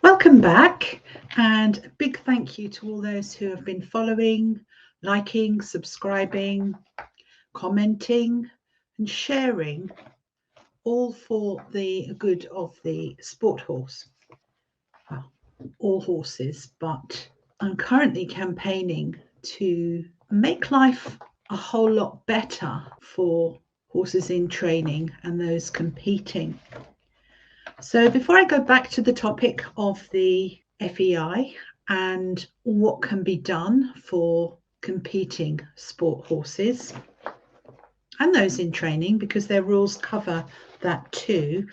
Welcome back, and a big thank you to all those who have been following, liking, subscribing, commenting, and sharing, all for the good of the sport horse. Well, all horses, but I'm currently campaigning to make life a whole lot better for horses in training and those competing. So before I go back to the topic of the FEI and what can be done for competing sport horses and those in training, because their rules cover that too,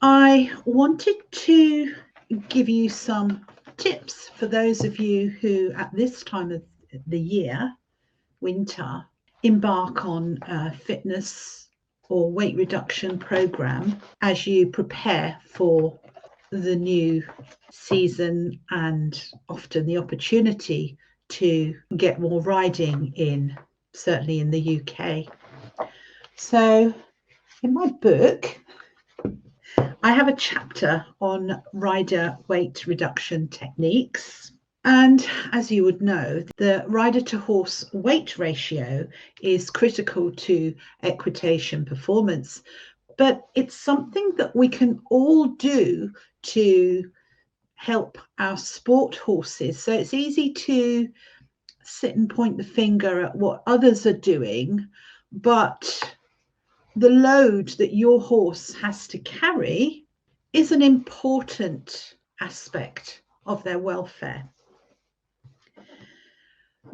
I wanted to give you some tips for those of you who at this time of the year, winter, embark on a fitness or weight reduction program as you prepare for the new season and often the opportunity to get more riding in, certainly in the UK. So in my book, I have a chapter on rider weight reduction techniques. And as you would know, the rider to horse weight ratio is critical to equitation performance, but it's something that we can all do to help our sport horses. So it's easy to sit and point the finger at what others are doing, but the load that your horse has to carry is an important aspect of their welfare.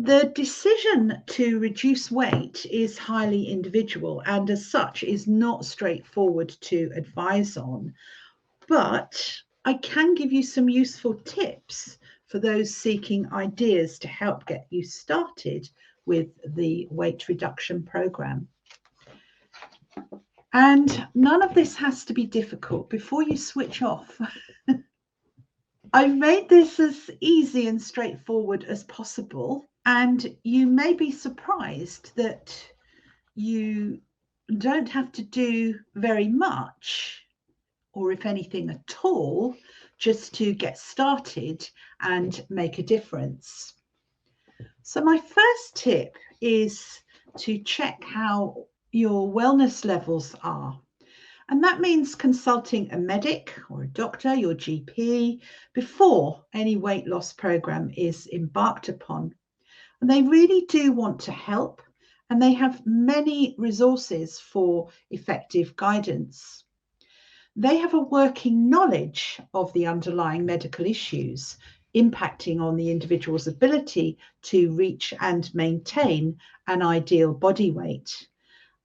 The decision to reduce weight is highly individual and as such is not straightforward to advise on, but I can give you some useful tips for those seeking ideas to help get you started with the weight reduction program. And none of this has to be difficult. Before you switch off, I've made this as easy and straightforward as possible. And you may be surprised that you don't have to do very much, or if anything at all, just to get started and make a difference. So my first tip is to check how your wellness levels are. And that means consulting a medic or a doctor, your GP, before any weight loss program is embarked upon. And they really do want to help, and they have many resources for effective guidance. They have a working knowledge of the underlying medical issues impacting on the individual's ability to reach and maintain an ideal body weight.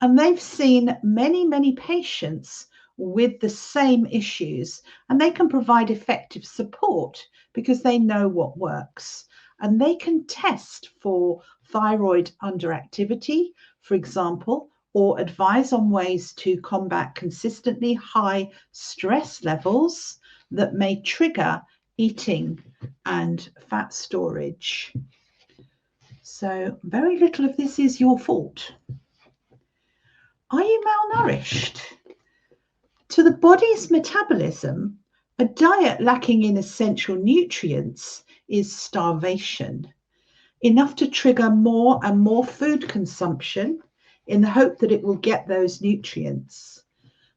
And they've seen many, many patients with the same issues, and they can provide effective support because they know what works. And they can test for thyroid underactivity, for example, or advise on ways to combat consistently high stress levels that may trigger eating and fat storage. So very little of this is your fault. Are you malnourished? To the body's metabolism, a diet lacking in essential nutrients is starvation, enough to trigger more and more food consumption in the hope that it will get those nutrients.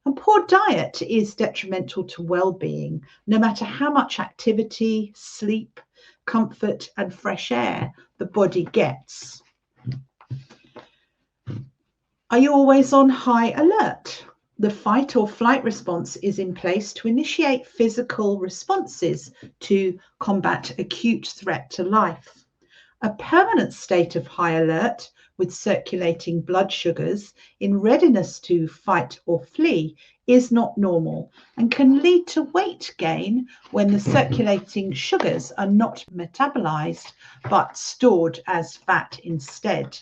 And poor diet is detrimental to well-being, no matter how much activity, sleep, comfort, and fresh air the body gets. Are you always on high alert? The fight or flight response is in place to initiate physical responses to combat acute threat to life. A permanent state of high alert with circulating blood sugars in readiness to fight or flee is not normal and can lead to weight gain when the circulating sugars are not metabolized but stored as fat instead.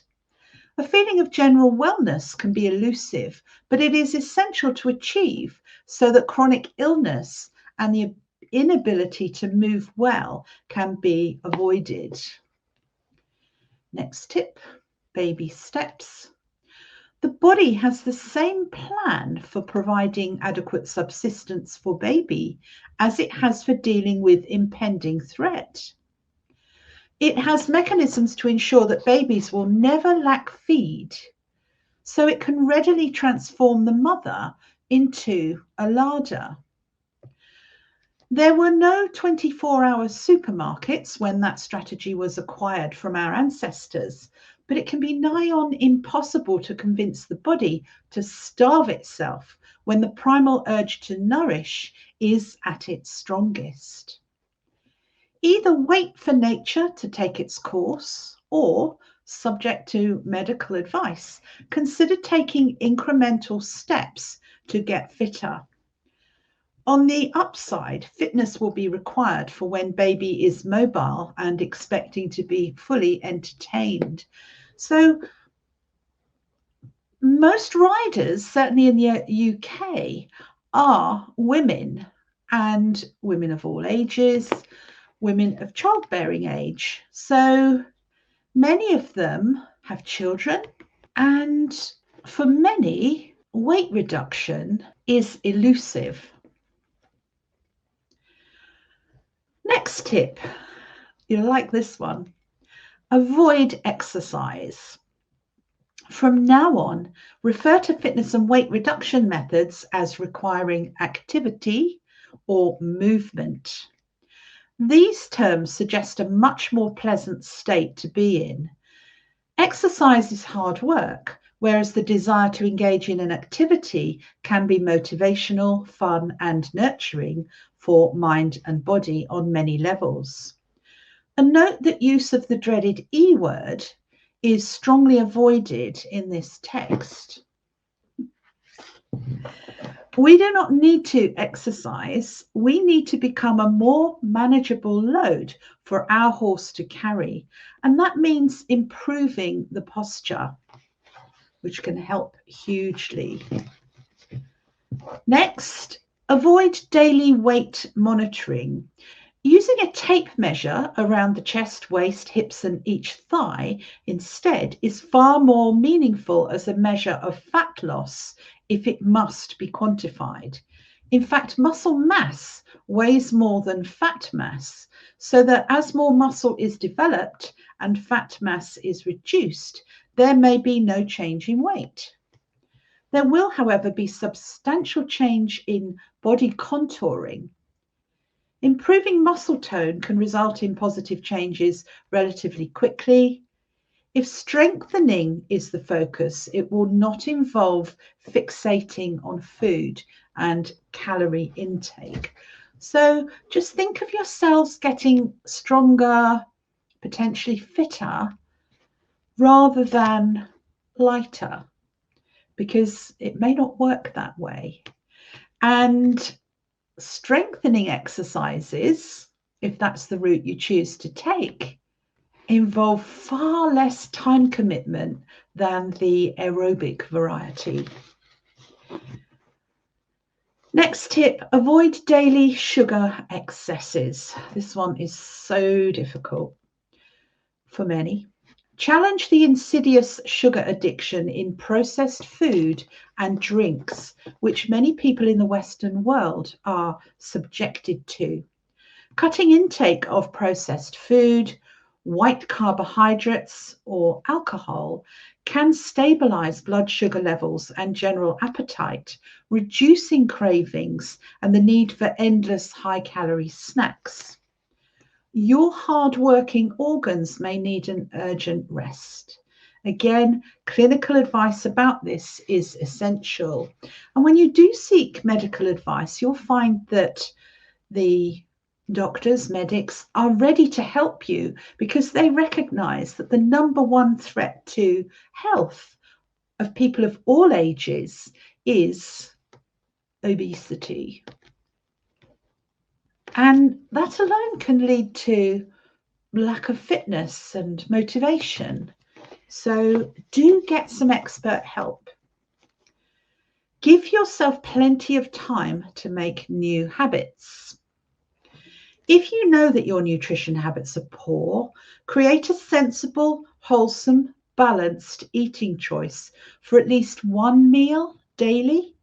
A feeling of general wellness can be elusive, but it is essential to achieve so that chronic illness and the inability to move well can be avoided. Next tip, baby steps. The body has the same plan for providing adequate subsistence for baby as it has for dealing with impending threat. It has mechanisms to ensure that babies will never lack feed, so it can readily transform the mother into a larder. There were no 24-hour supermarkets when that strategy was acquired from our ancestors, but it can be nigh on impossible to convince the body to starve itself when the primal urge to nourish is at its strongest. Either wait for nature to take its course or, subject to medical advice, consider taking incremental steps to get fitter. On the upside, fitness will be required for when baby is mobile and expecting to be fully entertained. So most riders, certainly in the UK, are women, and women of all ages, women of childbearing age. So many of them have children, and for many, weight reduction is elusive. Next tip, you'll like this one. Avoid exercise. From now on, refer to fitness and weight reduction methods as requiring activity or movement. These terms suggest a much more pleasant state to be in. Exercise is hard work, whereas the desire to engage in an activity can be motivational, fun, and nurturing for mind and body on many levels. And note that use of the dreaded E word is strongly avoided in this text. We do not need to exercise. We need to become a more manageable load for our horse to carry. And that means improving the posture, which can help hugely. Next, avoid daily weight monitoring. Using a tape measure around the chest, waist, hips, and each thigh instead is far more meaningful as a measure of fat loss if it must be quantified. In fact, muscle mass weighs more than fat mass, so that as more muscle is developed and fat mass is reduced, there may be no change in weight. There will, however, be substantial change in body contouring. Improving muscle tone can result in positive changes relatively quickly. If strengthening is the focus, it will not involve fixating on food and calorie intake. So just think of yourselves getting stronger, potentially fitter, rather than lighter, because it may not work that way. And strengthening exercises, if that's the route you choose to take, involve far less time commitment than the aerobic variety. Next tip, avoid daily sugar excesses. This one is so difficult for many. Challenge the insidious sugar addiction in processed food and drinks, which many people in the Western world are subjected to. Cutting intake of processed food, white carbohydrates, or alcohol can stabilize blood sugar levels and general appetite, reducing cravings and the need for endless high-calorie snacks. Your hard-working organs may need an urgent rest. Again, clinical advice about this is essential. And when you do seek medical advice, you'll find that the doctors, medics are ready to help you because they recognize that the number one threat to health of people of all ages is obesity. And that alone can lead to lack of fitness and motivation. So do get some expert help. Give yourself plenty of time to make new habits. If you know that your nutrition habits are poor, create a sensible, wholesome balanced eating choice for at least one meal daily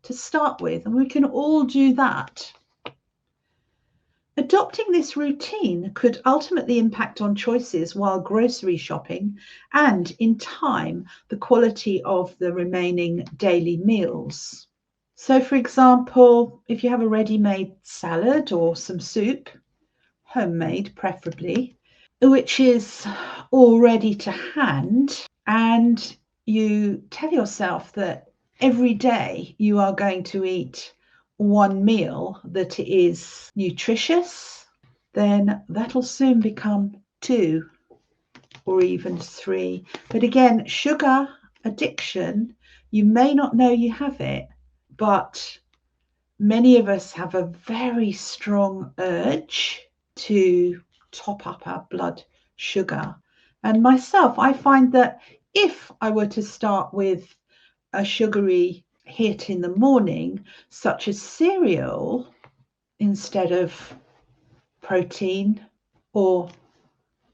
to start with, and we can all do that. Adopting this routine could ultimately impact on choices while grocery shopping and, in time, the quality of the remaining daily meals. So, for example, if you have a ready-made salad or some soup, homemade preferably, which is all ready to hand, and you tell yourself that every day you are going to eat one meal that is nutritious, then that'll soon become 2 or even 3. But again, sugar addiction, you may not know you have it, but many of us have a very strong urge to top up our blood sugar. And myself, I find that if I were to start with a sugary hit in the morning, such as cereal instead of protein or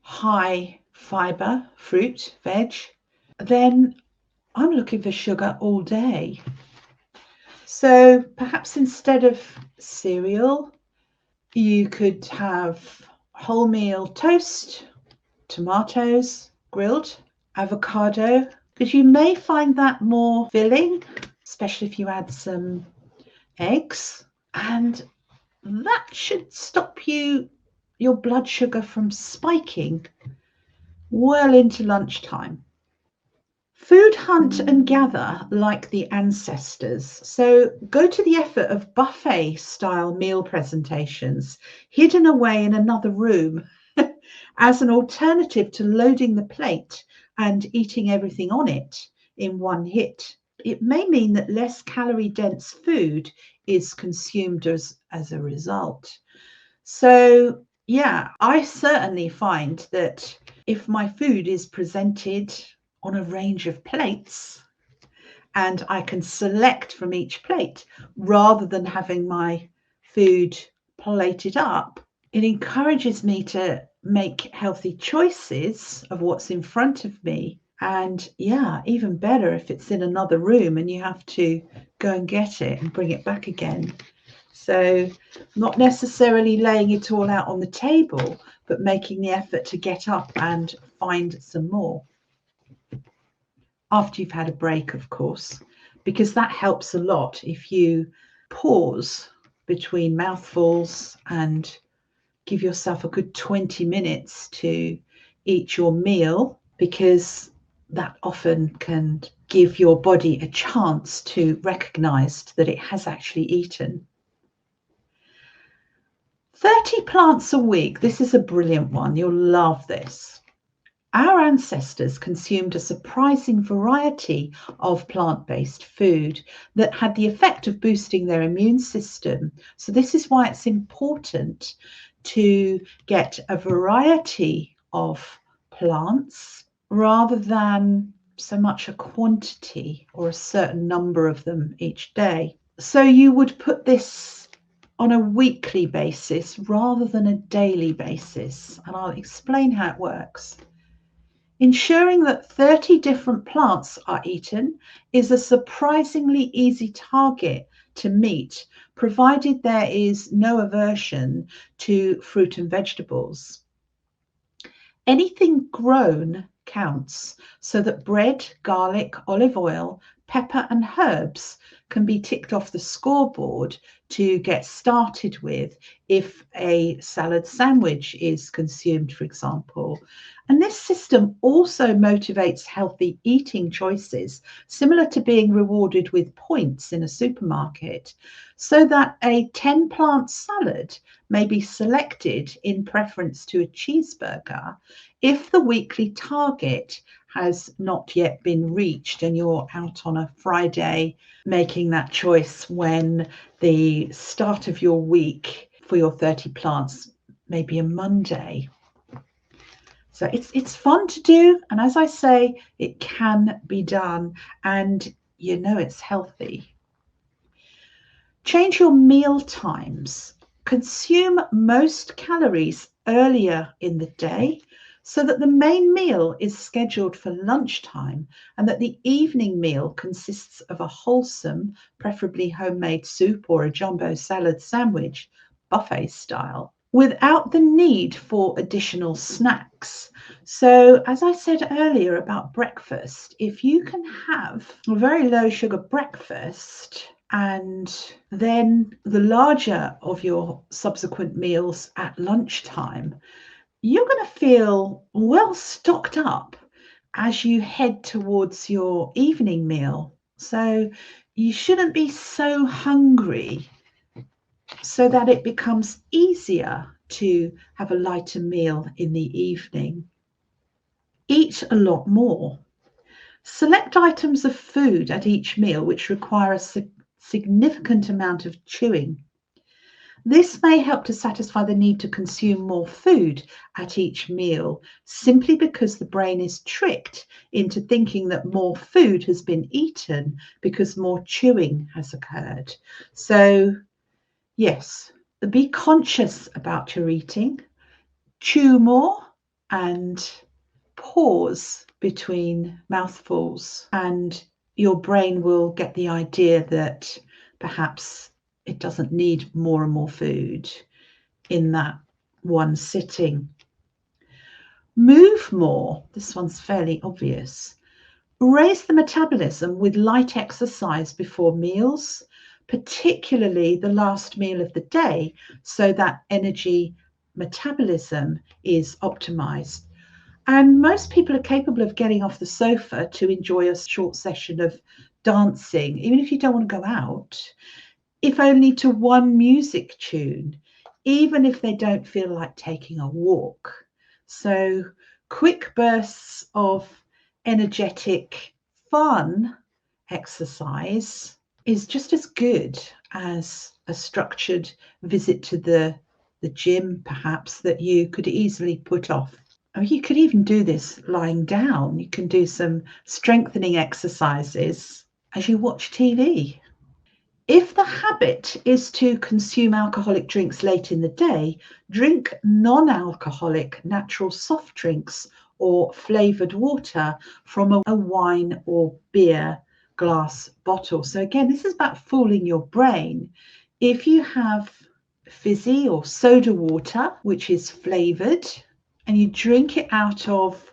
high fiber fruit, veg, then I'm looking for sugar all day. So perhaps instead of cereal, you could have wholemeal toast, tomatoes grilled, avocado, because you may find that more filling, especially if you add some eggs, and that should stop your blood sugar from spiking well into lunchtime. Food hunt and gather like the ancestors. So go to the effort of buffet style meal presentations hidden away in another room as an alternative to loading the plate and eating everything on it in one hit. It may mean that less calorie dense food is consumed as a result. So yeah, I certainly find that if my food is presented on a range of plates and I can select from each plate rather than having my food plated up, it encourages me to make healthy choices of what's in front of me. And yeah, even better if it's in another room and you have to go and get it and bring it back again. So not necessarily laying it all out on the table, but making the effort to get up and find some more. After you've had a break, of course, because that helps a lot if you pause between mouthfuls and give yourself a good 20 minutes to eat your meal, because that often can give your body a chance to recognize that it has actually eaten. 30 plants a week. This is a brilliant one. You'll love this. Our ancestors consumed a surprising variety of plant-based food that had the effect of boosting their immune system. So this is why it's important to get a variety of plants rather than so much a quantity or a certain number of them each day. So you would put this on a weekly basis rather than a daily basis, and I'll explain how it works. Ensuring that 30 different plants are eaten is a surprisingly easy target to meet, provided there is no aversion to fruit and vegetables. Anything grown counts, so that bread, garlic, olive oil, pepper and herbs can be ticked off the scoreboard to get started with if a salad sandwich is consumed, for example. And this system also motivates healthy eating choices, similar to being rewarded with points in a supermarket, so that a 10-plant salad may be selected in preference to a cheeseburger if the weekly target has not yet been reached and you're out on a Friday making that choice when the start of your week for your 30 plants may be a Monday. So it's fun to do, and as I say, it can be done, and you know it's healthy. Change your meal times. Consume most calories earlier in the day so that the main meal is scheduled for lunchtime and that the evening meal consists of a wholesome, preferably homemade soup or a jumbo salad sandwich, buffet style, without the need for additional snacks. So, as I said earlier about breakfast, if you can have a very low sugar breakfast and then the larger of your subsequent meals at lunchtime, you're going to feel well stocked up as you head towards your evening meal. So you shouldn't be so hungry so that it becomes easier to have a lighter meal in the evening. Eat a lot more. Select items of food at each meal which require a significant amount of chewing. This may help to satisfy the need to consume more food at each meal, simply because the brain is tricked into thinking that more food has been eaten because more chewing has occurred. So, yes, be conscious about your eating, chew more, and pause between mouthfuls, and your brain will get the idea that perhaps it doesn't need more and more food in that one sitting. Move more. This one's fairly obvious. Raise the metabolism with light exercise before meals, particularly the last meal of the day, so that energy metabolism is optimized. And most people are capable of getting off the sofa to enjoy a short session of dancing, even if you don't want to go out, if only to one music tune, even if they don't feel like taking a walk. So quick bursts of energetic, fun exercise is just as good as a structured visit to the gym, perhaps, that you could easily put off. Or you could even do this lying down. You can do some strengthening exercises as you watch TV. If the habit is to consume alcoholic drinks late in the day, drink non-alcoholic natural soft drinks or flavored water from a wine or beer glass bottle. So again, this is about fooling your brain. If you have fizzy or soda water, which is flavored, and you drink it out of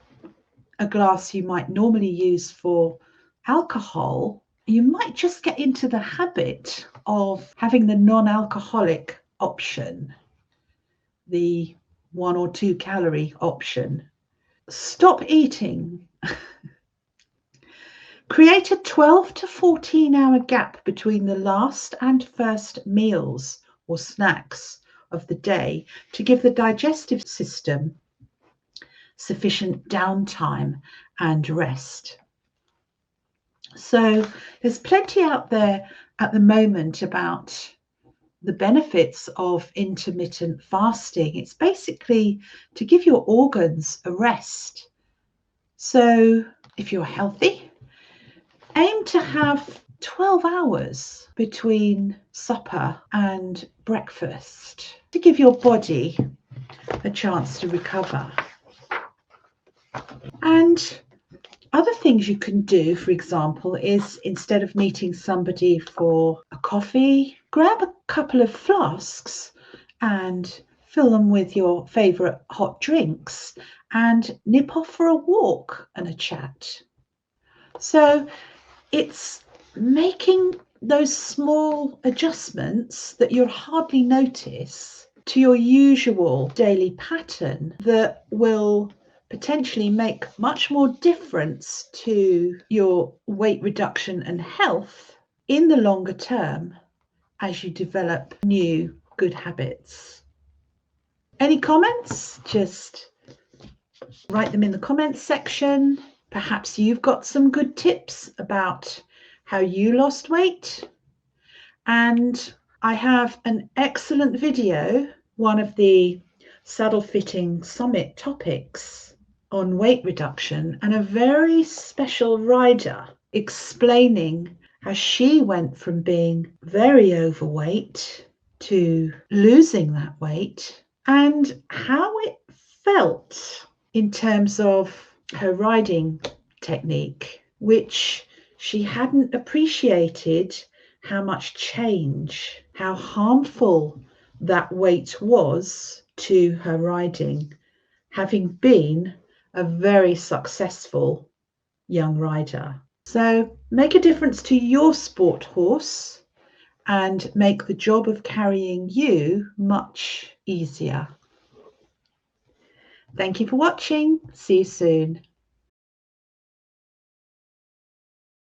a glass you might normally use for alcohol, you might just get into the habit of having the non-alcoholic option, the 1 or 2 calorie option. Stop eating. Create a 12 to 14 hour gap between the last and first meals or snacks of the day to give the digestive system sufficient downtime and rest. So there's plenty out there at the moment about the benefits of intermittent fasting. It's basically to give your organs a rest. So if you're healthy, aim to have 12 hours between supper and breakfast to give your body a chance to recover. And other things you can do, for example, is instead of meeting somebody for a coffee, grab a couple of flasks and fill them with your favorite hot drinks and nip off for a walk and a chat. So it's making those small adjustments that you'll hardly notice to your usual daily pattern that will potentially make much more difference to your weight reduction and health in the longer term as you develop new good habits. Any comments? Just write them in the comments section. Perhaps you've got some good tips about how you lost weight. And I have an excellent video, one of the Saddle Fitting Summit topics on weight reduction, and a very special rider explaining how she went from being very overweight to losing that weight and how it felt in terms of her riding technique, which she hadn't appreciated how much change, how harmful that weight was to her riding, having been a very successful young rider. So make a difference to your sport horse and make the job of carrying you much easier. Thank you for watching. See you soon.